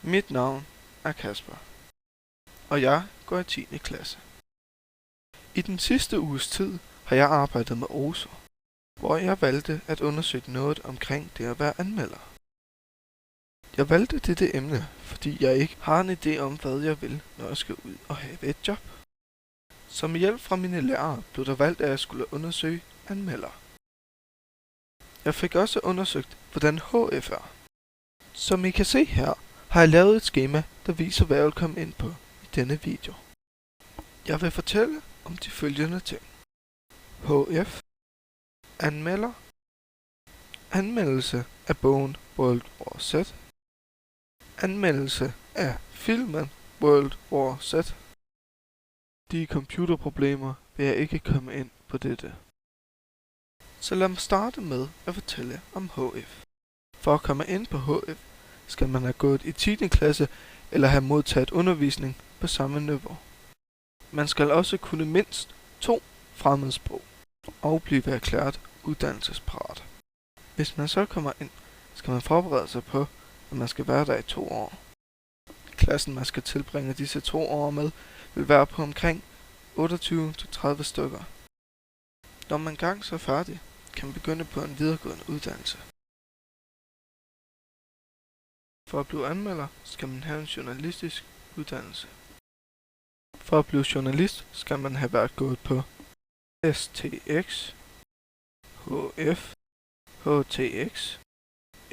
Mit navn er Kasper, og jeg går i 10. klasse. I den sidste uges tid har jeg arbejdet med OSO, hvor jeg valgte at undersøge noget omkring det at være anmelder. Jeg valgte dette emne, fordi jeg ikke har en idé om, hvad jeg vil, når jeg skal ud og have et job. Som hjælp fra mine lærere blev der valgt, at jeg skulle undersøge anmelder. Jeg fik også undersøgt, hvordan HF er. Som I kan se her, har jeg lavet et skema, der viser, hvad jeg vil komme ind på i denne video. Jeg vil fortælle om de følgende ting. HF. Anmelder. Anmeldelse af bogen World War Z. Anmeldelse af filmen World War Z. De computerproblemer vil jeg ikke komme ind på dette. Så lad mig starte med at fortælle om HF. For at komme ind på HF, skal man have gået i 10. klasse eller have modtaget undervisning på samme niveau. Man skal også kunne mindst 2 fremmedsprog og blive erklæret uddannelsesparat. Hvis man så kommer ind, skal man forberede sig på, at man skal være der i 2 år. Klassen, man skal tilbringe disse 2 år med, vil være på omkring 28-30 stykker. Når man engang så er færdig, kan man begynde på en videregående uddannelse. For at blive anmelder, skal man have en journalistisk uddannelse. For at blive journalist, skal man have været gået på STX, HF, HTX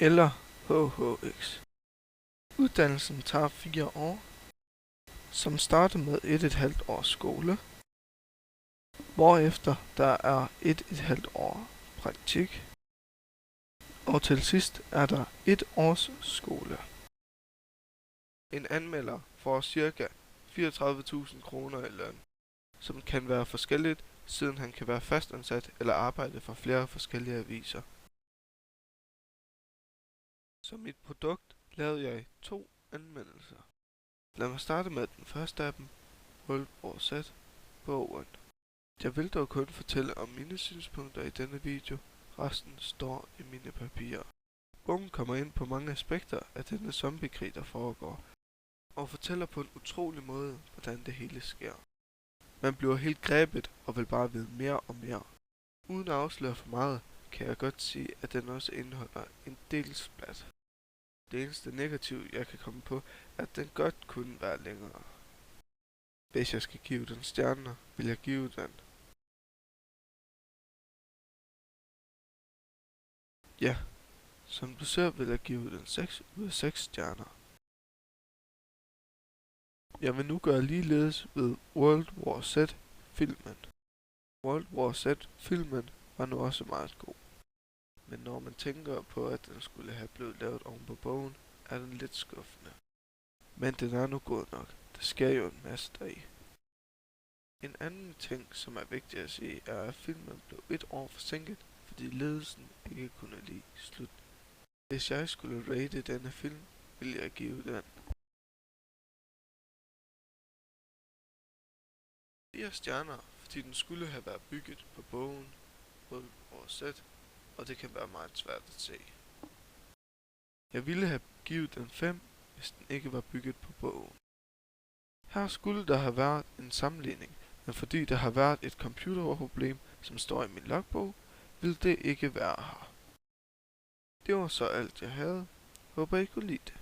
eller HHX. Uddannelsen tager 4 år, som starter med 1,5 års skole, hvorefter der er 1,5 år praktik, og til sidst er der 1 års skole. En anmelder får ca. 34.000 kroner i løn, som kan være forskelligt, siden han kan være fastansat eller arbejde for flere forskellige aviser. Som mit produkt lavede jeg 2 anmeldelser. Lad mig starte med den første af dem, World War Z, bogen. Jeg vil dog kun fortælle om mine synspunkter i denne video, resten står i mine papirer. Bogen kommer ind på mange aspekter af denne zombiekrig, der foregår, og fortæller på en utrolig måde, hvordan det hele sker. Man bliver helt grebet og vil bare vide mere og mere. Uden at afsløre for meget, kan jeg godt sige, at den også indeholder en del splat. Det eneste negativ, jeg kan komme på, er, at den godt kunne være længere. Hvis jeg skal give den stjerner, vil jeg give den. Ja, som du ser, vil jeg give den 6 ud af 6 stjerner. Jeg vil nu gøre ligeledes ved World War Z-filmen. World War Z-filmen var nu også meget god. Men når man tænker på, at den skulle have blevet lavet oven på bogen, er den lidt skuffende. Men den er nu god nok. Der sker jo en masse deri. En anden ting, som er vigtig at sige, er, at filmen blev 1 år forsinket, fordi ledelsen ikke kunne lide slut. Hvis jeg skulle rate denne film, ville jeg give den 4 stjerner, fordi den skulle have været bygget på bogen World War Z, og det kan være meget svært at se. Jeg ville have givet den 5, hvis den ikke var bygget på bogen. Her skulle der have været en sammenligning, men fordi der har været et computerproblem, som står i min logbog, vil det ikke være her. Det var så alt jeg havde. Håber I kunne lide det.